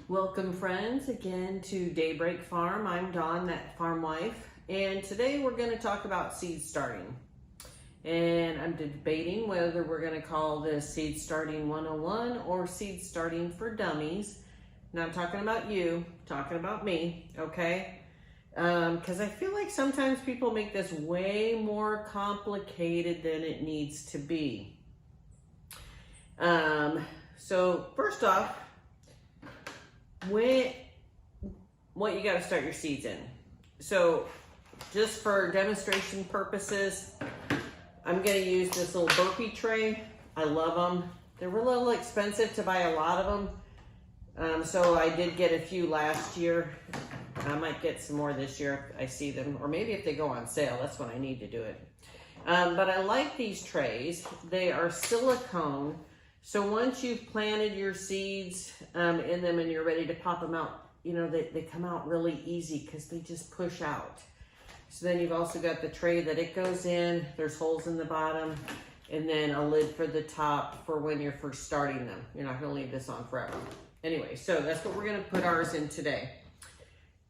Welcome friends again to Daybreak Farm. I'm Dawn, that farm wife, and today we're going to talk about seed starting. And I'm debating whether we're going to call this Seed Starting 101 or Seed Starting for Dummies. Not talking about you, talking about me, okay? Because I feel like sometimes people make this way more complicated than it needs to be. So first off, what you got to start your seeds in. So just for demonstration purposes, I'm going to use this little burpee tray. I love them. They're a little expensive to buy a lot of them. So I did get a few last year. I might get some more this year if I see them, or maybe if they go on sale, that's when I need to do it. But I like these trays. They are silicone. So once you've planted your seeds in them and you're ready to pop them out, you know, they come out really easy because they just push out. So then you've also got the tray that it goes in. There's holes in the bottom and then a lid for the top for when you're first starting them. You're not going to leave this on forever. Anyway, so that's what we're going to put ours in today.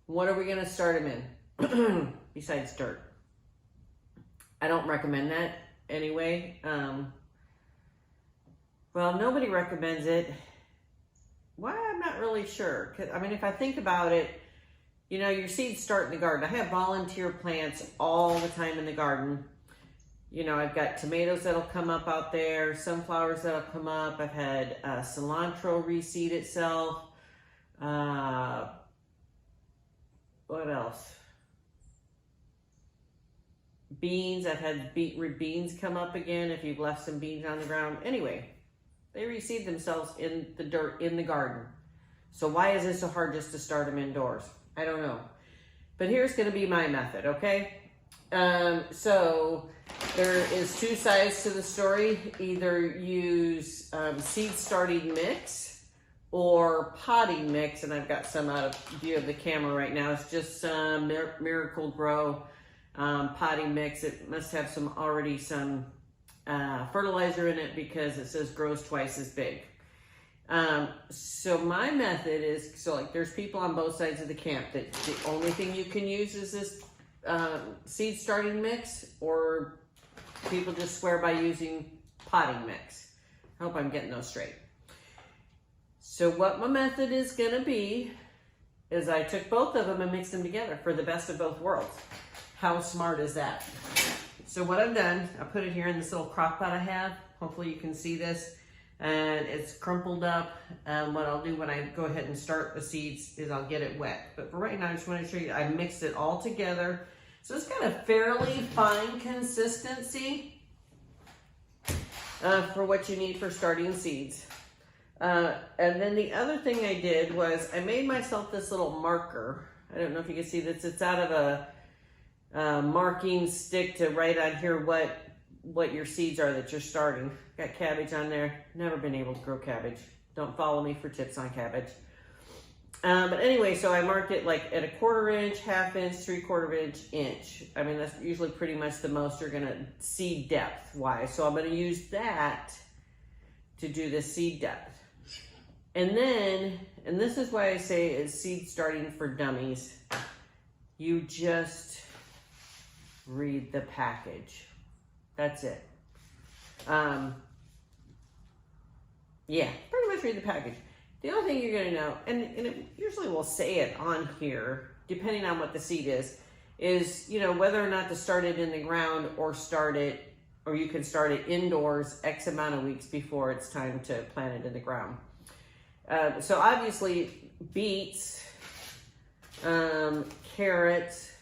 What are we going to start them in besides dirt? I don't recommend that anyway. Well, nobody recommends it. Why? I'm not really sure. 'Cause, I mean, if I think about it, you know, your seeds start in the garden. I have volunteer plants all the time in the garden. You know, I've got tomatoes that'll come up out there, sunflowers that'll come up. I've had cilantro reseed itself. What else? Beans. I've had beetroot beans come up again if you've left some beans on the ground. Anyway. They reseed themselves in the dirt in the garden. So why is it so hard just to start them indoors? I don't know. But here's going to be my method, okay? So there is two sides to the story. Either use seed starting mix or potting mix. And I've got some out of view of the camera right now. It's just some Miracle Grow potting mix. It must have some fertilizer in it because it says grows twice as big. So my method is, so like there's people on both sides of the camp that the only thing you can use is this seed starting mix, or people just swear by using potting mix. I hope I'm getting those straight. So what my method is gonna be is I took both of them and mixed them together for the best of both worlds. How smart is that? So what I've done, I put it here in this little crock pot I have. Hopefully you can see this. And it's crumpled up. What I'll do when I go ahead and start the seeds is I'll get it wet. But for right now, I just want to show you, I mixed it all together. So it's got a fairly fine consistency for what you need for starting seeds. And then the other thing I did was I made myself this little marker. I don't know if you can see this. It's out of a marking stick to write on here what your seeds are that you're starting. Got cabbage on there. Never been able to grow cabbage. Don't follow me for tips on cabbage. But anyway, so I marked it like at a 1/4 inch, 1/2 inch, 3/4 inch. I mean, that's usually pretty much the most you're gonna seed depth wise. So I'm gonna use that to do the seed depth. And then, and this is why I say it's seed starting for dummies. You just read the package. That's it. Yeah, pretty much read the package. The only thing you're going to know, and it usually will say it on here, depending on what the seed is, you know, whether or not to start it in the ground or you can start it indoors X amount of weeks before it's time to plant it in the ground. So obviously beets, carrots.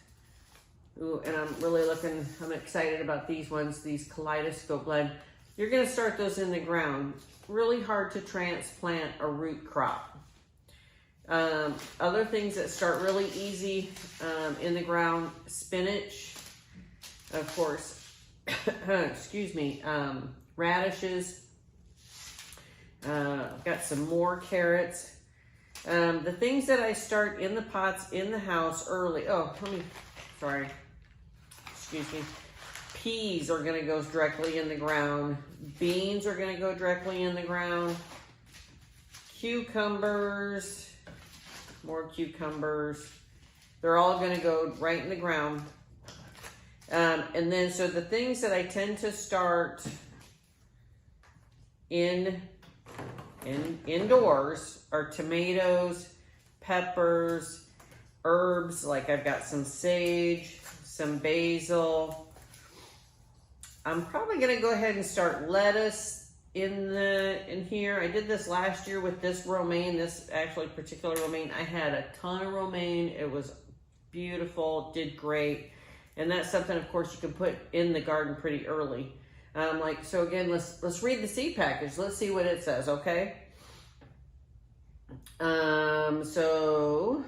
Ooh, and I'm excited about these ones, these kaleidoscope blend. You're gonna start those in the ground. Really hard to transplant a root crop. Other things that start really easy in the ground, spinach, of course, excuse me, radishes. I've got some more carrots. The things that I start in the pots in the house early, sorry. Excuse me. Peas are going to go directly in the ground. Beans are going to go directly in the ground. Cucumbers, more cucumbers. They're all gonna go right in the ground. And then, so the things that I tend to start indoors are tomatoes, peppers, herbs, like I've got some sage, some basil. I'm probably gonna go ahead and start lettuce in here. I did this last year with this romaine, this actually particular romaine. I had a ton of romaine. It was beautiful, did great. And that's something, of course, you can put in the garden pretty early. So again, let's read the seed package. Let's see what it says, okay? So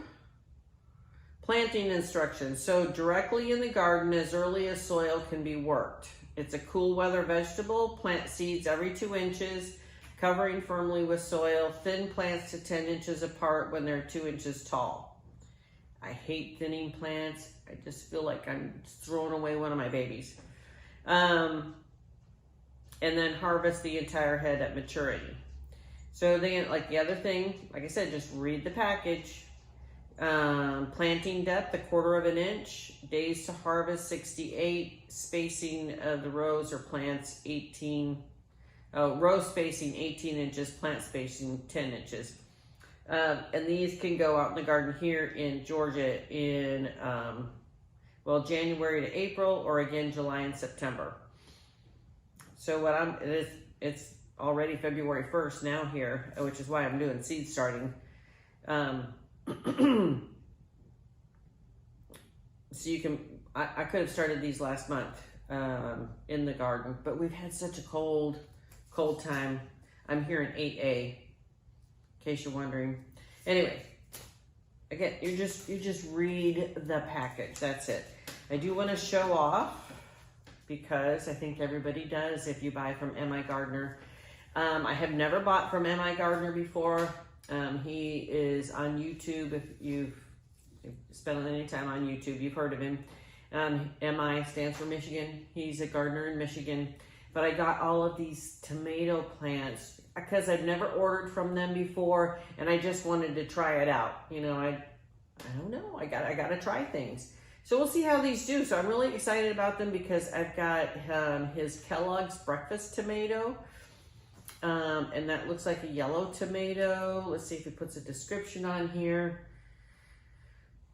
planting instructions. Sow directly in the garden as early as soil can be worked. It's a cool weather vegetable. Plant seeds every 2 inches, covering firmly with soil. Thin plants to 10 inches apart when they're 2 inches tall. I hate thinning plants. I just feel like I'm throwing away one of my babies. And then harvest the entire head at maturity. So then, like the other thing, like I said, just read the package. Planting depth, 1/4 inch. Days to harvest, 68. Spacing of the rows or plants, 18. Row spacing, 18 inches. Plant spacing, 10 inches. And these can go out in the garden here in Georgia in, January to April, or again, July and September. So it's already February 1st now here, which is why I'm doing seed starting. So you can, I could have started these last month in the garden, but we've had such a cold time. I'm here in 8A, in case you're wondering. Anyway, again, you just read the package, that's it. I do want to show off, because I think everybody does if you buy from M.I. Gardener. I have never bought from M.I. Gardener before. He is on YouTube. If you've spent any time on YouTube, you've heard of him. M.I. stands for Michigan. He's a gardener in Michigan. But I got all of these tomato plants because I've never ordered from them before, and I just wanted to try it out. You know, I don't know. I gotta try things. So we'll see how these do. So I'm really excited about them because I've got his Kellogg's breakfast tomato. And that looks like a yellow tomato. Let's see if he puts a description on here.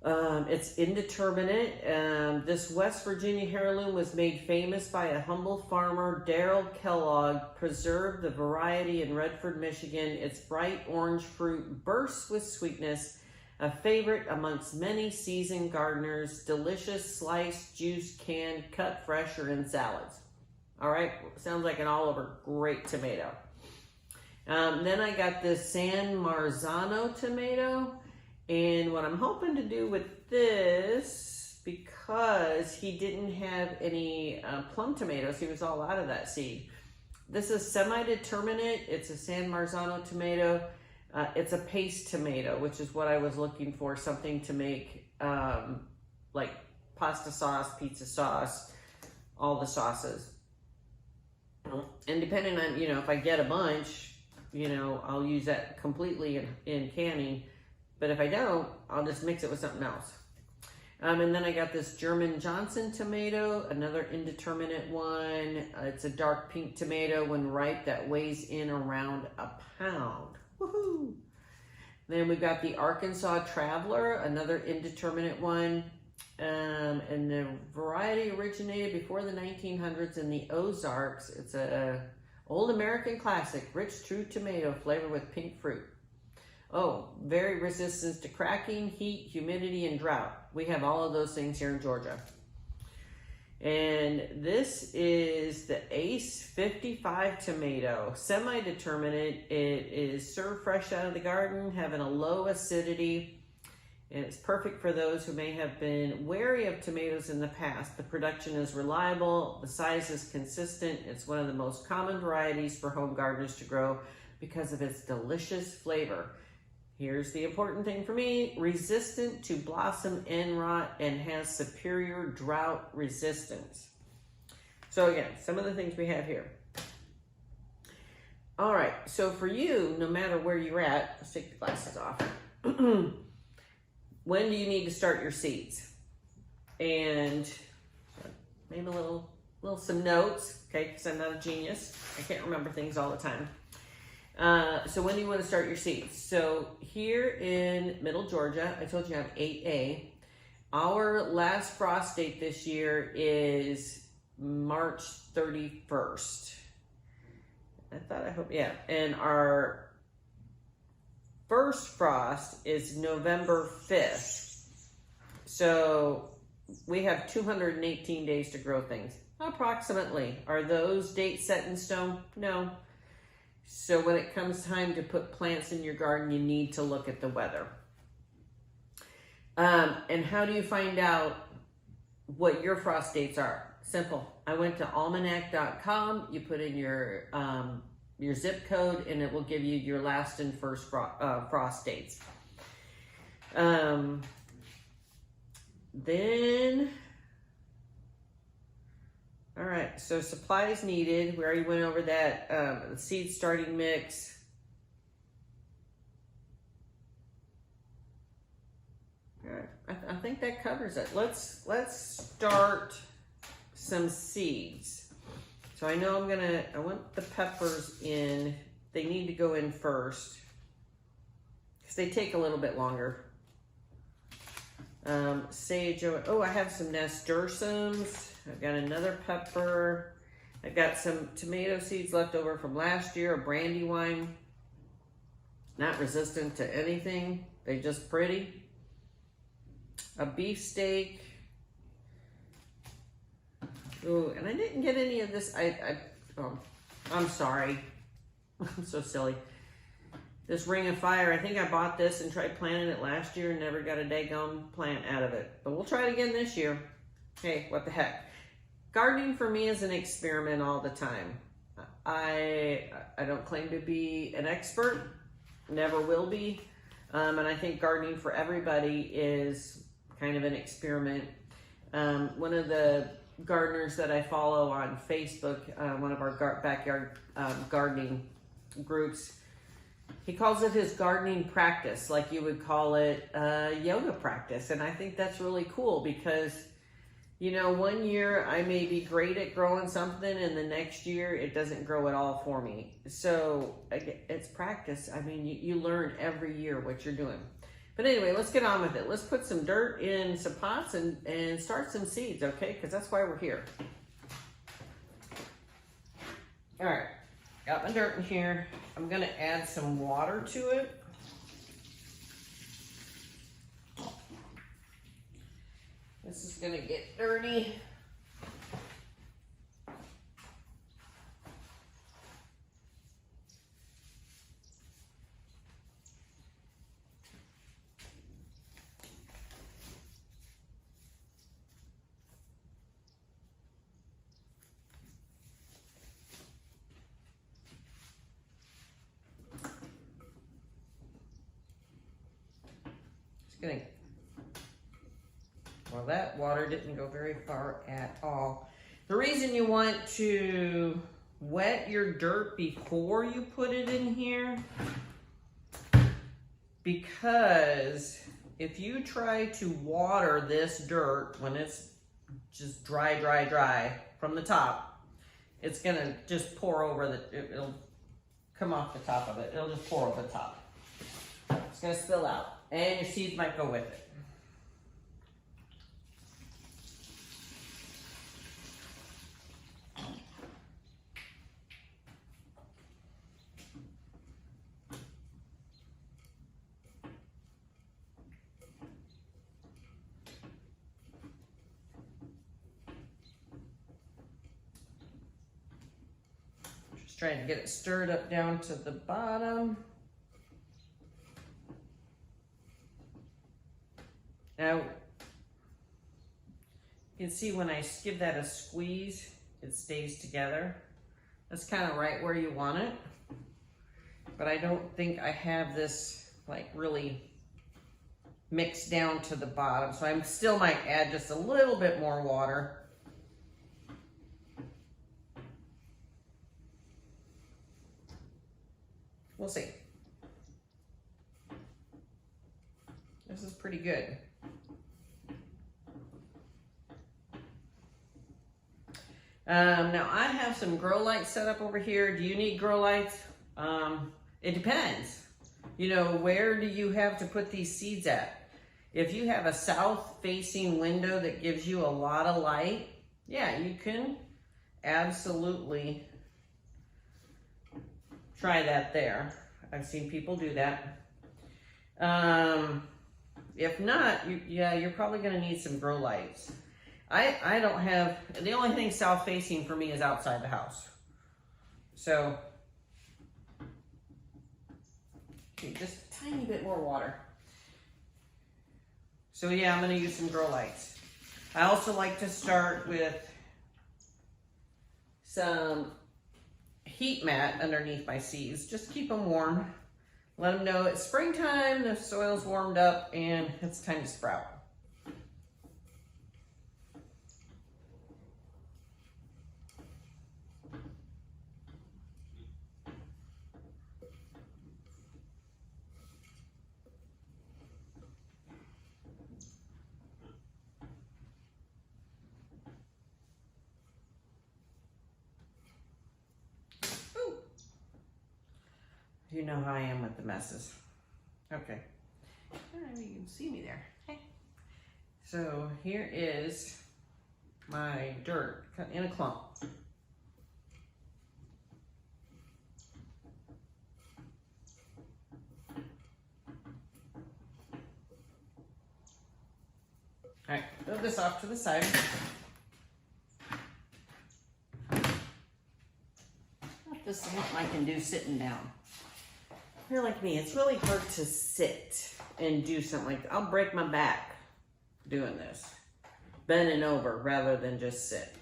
It's indeterminate. This West Virginia heirloom was made famous by a humble farmer, Darrell Kellogg, preserved the variety in Redford, Michigan. Its bright orange fruit bursts with sweetness, a favorite amongst many seasoned gardeners. Delicious, sliced, juiced, canned, cut fresh, or in salads. All right, sounds like an all-over great tomato. Then I got this San Marzano tomato. And what I'm hoping to do with this, because he didn't have any plum tomatoes, he was all out of that seed. This is semi-determinate. It's a San Marzano tomato. It's a paste tomato, which is what I was looking for, something to make like pasta sauce, pizza sauce, all the sauces. And depending on, if I get a bunch, I'll use that completely in canning. But if I don't, I'll just mix it with something else. And then I got this German Johnson tomato, another indeterminate one. It's a dark pink tomato. When ripe, that weighs in around a pound. Woohoo! Then we've got the Arkansas Traveler, another indeterminate one. And the variety originated before the 1900s in the Ozarks. It's a old American classic, rich, true tomato flavored with pink fruit. Oh, very resistant to cracking, heat, humidity, and drought. We have all of those things here in Georgia. And this is the Ace 55 tomato, semi-determinate. It is served fresh out of the garden, having a low acidity. And it's perfect for those who may have been wary of tomatoes in the past. The production is reliable, the size is consistent. It's one of the most common varieties for home gardeners to grow because of its delicious flavor. Here's the important thing for me: resistant to blossom end rot and has superior drought resistance. So again, some of the things we have here. All right, so for you, no matter where you're at, let's take the glasses off. when do you need to start your seeds? And maybe some notes, okay, because I'm not a genius. I can't remember things all the time. So when do you want to start your seeds? So here in Middle Georgia, I told you I have 8A. Our last frost date this year is March 31st. Yeah. And our first frost is November 5th. So we have 218 days to grow things, approximately. Are those dates set in stone? No. So when it comes time to put plants in your garden, you need to look at the weather. And how do you find out what your frost dates are? Simple. I went to almanac.com. You put in your zip code, and it will give you your last and first frost dates. Then, all right, so supplies needed. We already went over that. The seed starting mix. All right, I think that covers it. Let's start some seeds. So I know I want the peppers in. They need to go in first because they take a little bit longer. Sage, oh, I have some nasturtiums. I've got another pepper. I've got some tomato seeds left over from last year, a brandywine. Not resistant to anything. They're just pretty. A beefsteak. Ooh, and I didn't get any of this. I'm sorry. I'm so silly. This Ring of Fire, I think I bought this and tried planting it last year and never got a daggone plant out of it. But we'll try it again this year. Hey, what the heck. Gardening for me is an experiment all the time. I don't claim to be an expert, never will be. And I think gardening for everybody is kind of an experiment. One of the gardeners that I follow on Facebook, one of our backyard gardening groups, he calls it his gardening practice, like you would call it yoga practice. And I think that's really cool because, you know, one year I may be great at growing something and the next year it doesn't grow at all for me. So it's practice. I mean, you learn every year what you're doing. But anyway, let's get on with it. Let's put some dirt in some pots and start some seeds, okay? Because that's why we're here. All right, got my dirt in here. I'm gonna add some water to it. This is gonna get dirty. Well, that water didn't go very far at all. The reason you want to wet your dirt before you put it in here, because if you try to water this dirt when it's just dry from the top, it's gonna just pour over it'll come off the top of it. It'll just pour over the top. It's gonna spill out, and your seeds might go with it. Trying to get it stirred up down to the bottom. Now, you can see when I give that a squeeze, it stays together. That's kind of right where you want it. But I don't think I have this like really mixed down to the bottom. So I still might add just a little bit more water. We'll see. This is pretty pretty good. Now I have some grow lights set up over here. Do you need grow lights? It depends. You know, where do you have to put these seeds at? If you have a south facing window that gives you a lot of light, yeah, you can absolutely try that there. I've seen people do that. If not, you're probably gonna need some grow lights. I don't have, the only thing south facing for me is outside the house. So, okay, just a tiny bit more water. So yeah, I'm gonna use some grow lights. I also like to start with some heat mat underneath my seeds. Just keep them warm. Let them know it's springtime, the soil's warmed up, and it's time to sprout. You know how I am with the messes. Okay. I don't know if you can see me there. Okay. So here is my dirt cut in a clump. All right, move this off to the side. This is something I can do sitting down. If you're like me, it's really hard to sit and do something like that. I'll break my back doing this, bending over rather than just sit.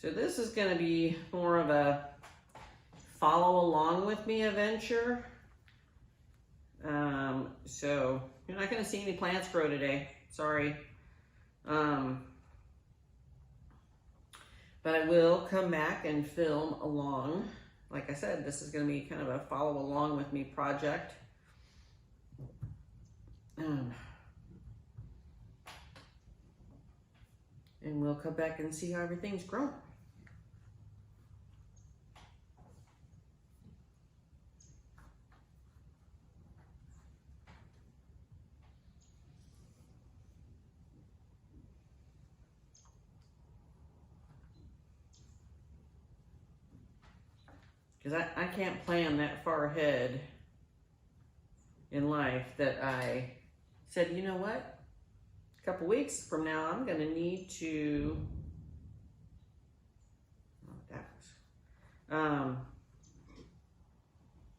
So this is going to be more of a follow along with me adventure. So you're not going to see any plants grow today. Sorry. But I will come back and film along. Like I said, this is going to be kind of a follow along with me project. And we'll come back and see how everything's grown. Because I can't plan that far ahead in life that I said, you know what? A couple weeks from now, I'm going to need to,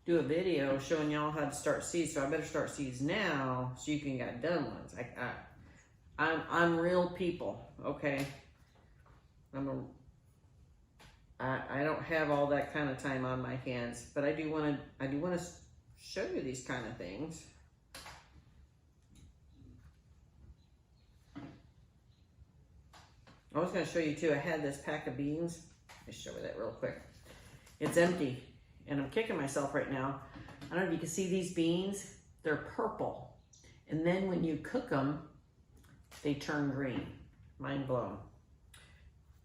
do a video showing y'all how to start seeds. So I better start seeds now so you can get done ones. I'm real people, okay? I don't have all that kind of time on my hands, but I do want to show you these kind of things. I was going to show you too. I had this pack of beans. Let me show you that real quick. It's empty, and I'm kicking myself right now. I don't know if you can see these beans. They're purple, and then when you cook them, they turn green. Mind blown.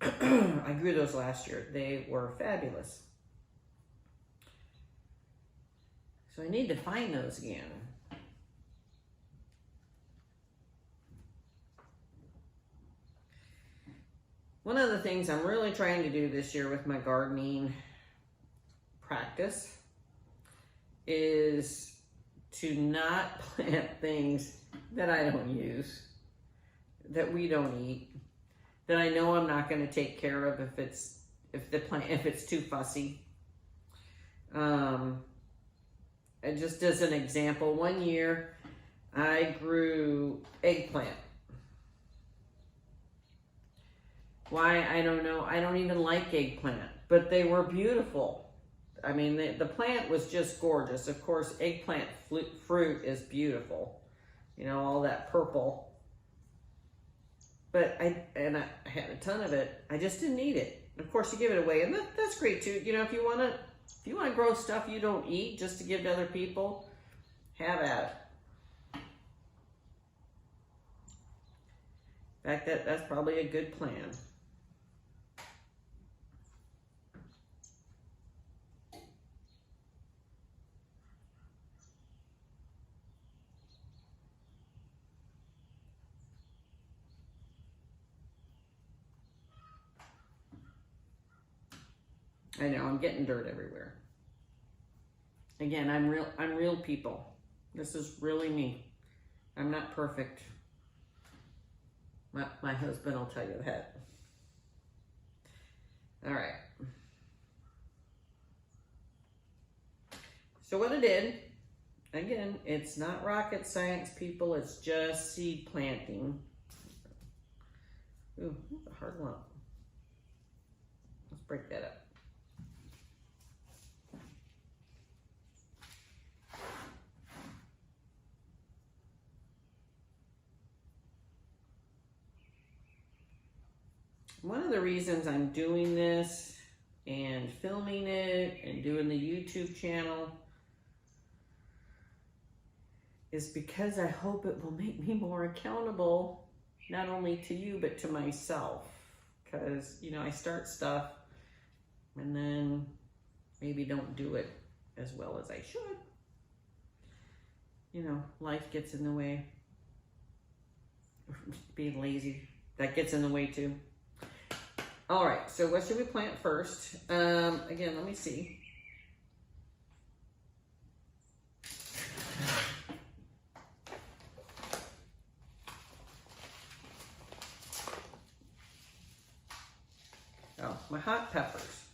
I grew those last year. They were fabulous. So I need to find those again. One of the things I'm really trying to do this year with my gardening practice is to not plant things that I don't use, that we don't eat, that I know I'm not going to take care of if it's too fussy. And just as an example, one year I grew eggplant. Why? I don't know. I don't even like eggplant, but they were beautiful. I mean, the plant was just gorgeous. Of course, eggplant fruit is beautiful. You know, all that purple. but I had a ton of it. I just didn't eat it. Of course, you give it away, and that's great too. You know, if you wanna grow stuff you don't eat just to give to other people, have at it. In fact, that's probably a good plan. I know, I'm getting dirt everywhere. Again, I'm real people. This is really me. I'm not perfect. My husband will tell you that. All right. So what I did, again, it's not rocket science, people. It's just seed planting. Ooh, that's a hard lump. Let's break that up. One of the reasons I'm doing this and filming it and doing the YouTube channel is because I hope it will make me more accountable, not only to you, but to myself. Because, you know, I start stuff and then maybe don't do it as well as I should. You know, life gets in the way. Being lazy, that gets in the way too. All right, so what should we plant first? Again, let me see. Oh, my hot peppers.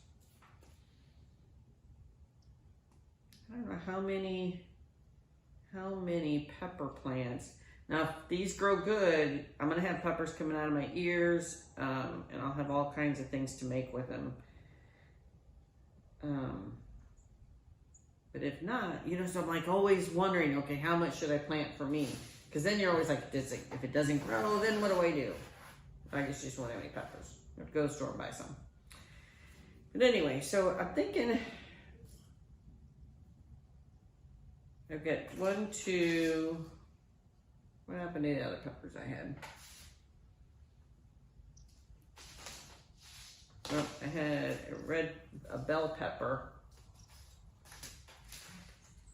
I don't know how many pepper plants. Now, if these grow good, I'm gonna have peppers coming out of my ears, and I'll have all kinds of things to make with them. But if not, you know, so I'm like always wondering, okay, how much should I plant for me? Because then you're always like, if it doesn't grow, then what do I do? I just won't have any peppers. I have to go to the store and buy some. But anyway, so I'm thinking, I've got 1, 2, what happened to the other peppers I had? Oh, I had a bell pepper.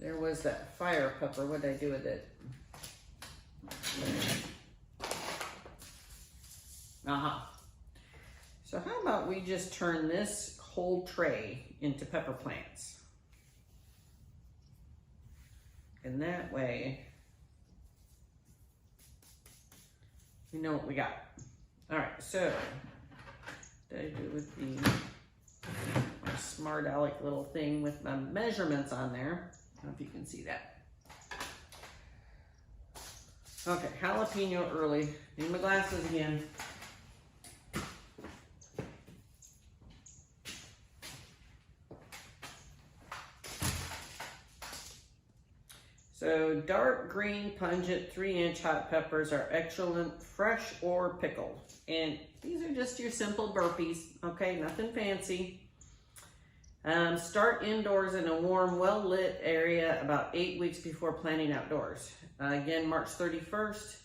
There was that fire pepper. What did I do with it? So how about we just turn this whole tray into pepper plants? And that way, we know what we got. All right, so what did I do with my smart aleck little thing with my measurements on there? I don't know if you can see that. Okay, jalapeno early. Need my glasses again. So dark green, pungent, 3-inch hot peppers are excellent, fresh or pickled. And these are just your simple burpees, okay? Nothing fancy. Start indoors in a warm, well-lit area about 8 weeks before planting outdoors. Again, March 31st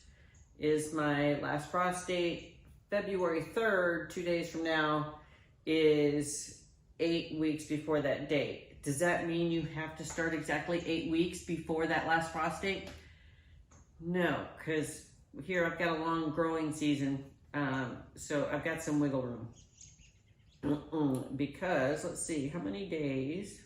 is my last frost date. February 3rd, 2 days from now, is 8 weeks before that date. Does that mean you have to start exactly 8 weeks before that last frost date? No, because here I've got a long growing season, so I've got some wiggle room. Because, let's see, how many days?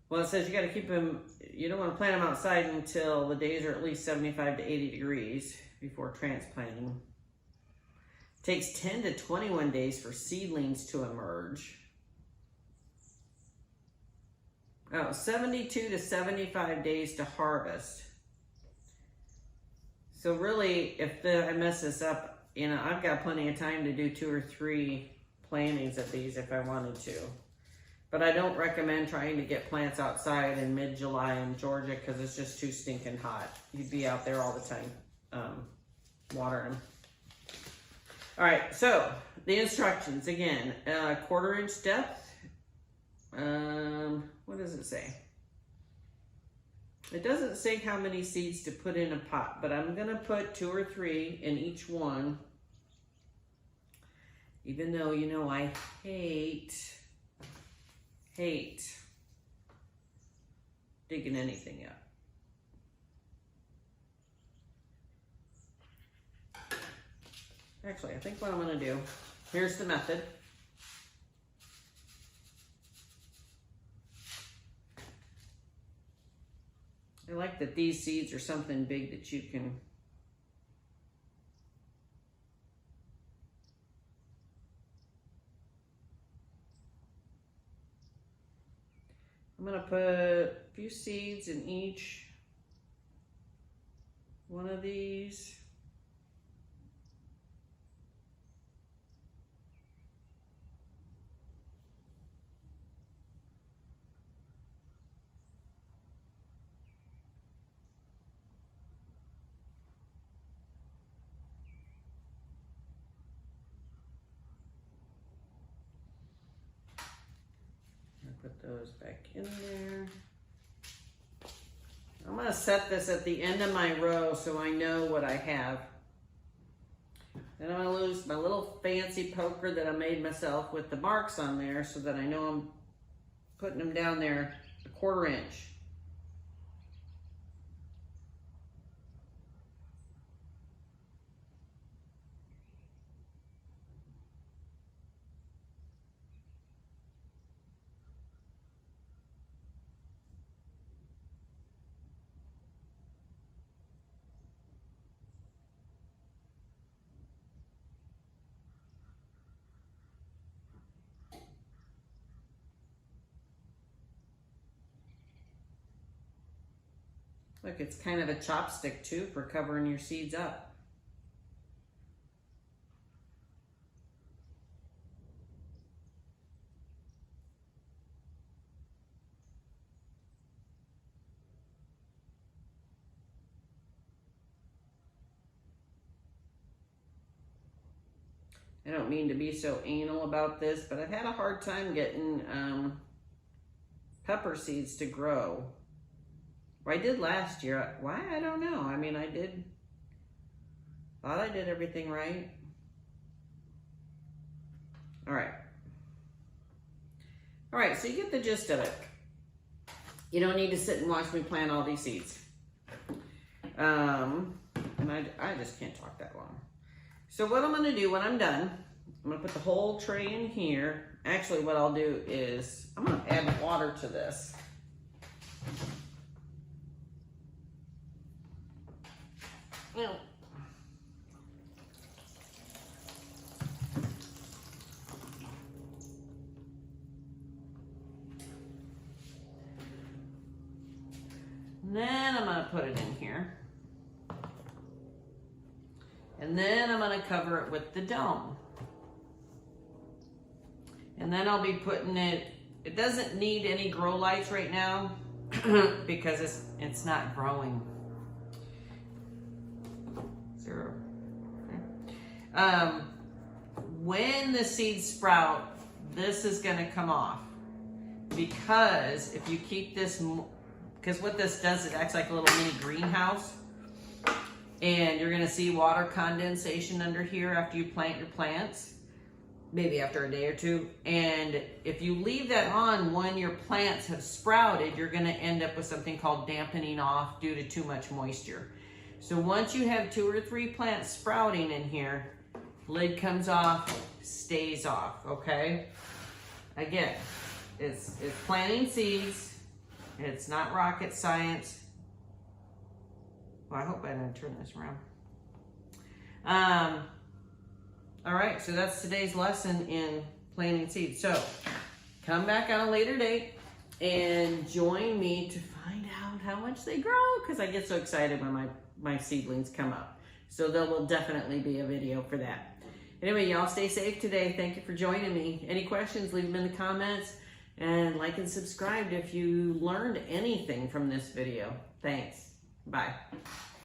Well, it says you got to keep them, you don't want to plant them outside until the days are at least 75 to 80 degrees before transplanting. It takes 10 to 21 days for seedlings to emerge. Oh, 72 to 75 days to harvest. So really, if I mess this up, you know, I've got plenty of time to do 2 or 3 plantings of these if I wanted to. But I don't recommend trying to get plants outside in mid-July in Georgia because it's just too stinking hot. You'd be out there all the time. watering them. All right, so the instructions again, 1/4 inch depth. What does it say? It doesn't say how many seeds to put in a pot, but I'm gonna put 2 or 3 in each one. Even though, you know, I hate digging anything up. Actually, I think what I'm gonna do, here's the method. I like that these seeds are something big that you can I'm going to put a few seeds in each one of these. Put those back in there. I'm going to set this at the end of my row so I know what I have. Then I'm going to use my little fancy poker that I made myself with the marks on there so that I know I'm putting them down there 1/4 inch. Look, it's kind of a chopstick too for covering your seeds up. I don't mean to be so anal about this, but I've had a hard time getting pepper seeds to grow. Or I did last year. Why? I don't know. I mean, thought I did everything right. All right. All right, so you get the gist of it. You don't need to sit and watch me plant all these seeds. And I just can't talk that long. So what I'm gonna do when I'm done, I'm gonna put the whole tray in here. Actually, what I'll do is I'm gonna add water to this. Well, then I'm gonna put it in here. And then I'm gonna cover it with the dome. And then I'll be putting it doesn't need any grow lights right now because it's not growing. 0. Okay. When the seeds sprout, this is gonna come off because if you keep this, because what this does, it acts like a little mini greenhouse. And you're gonna see water condensation under here after you plant your plants, maybe after a day or two. And if you leave that on when your plants have sprouted, you're gonna end up with something called dampening off due to too much moisture. So once you have 2 or 3 plants sprouting in here, lid comes off, stays off, okay? Again, it's planting seeds. It's not rocket science. Well, I hope I didn't turn this around. All right, so that's today's lesson in planting seeds. So come back on a later date and join me to find out how much they grow, because I get so excited when my seedlings come up. So there will definitely be a video for that. Anyway, y'all stay safe today. Thank you for joining me. Any questions, leave them in the comments, and like and subscribe if you learned anything from this video. Thanks. Bye.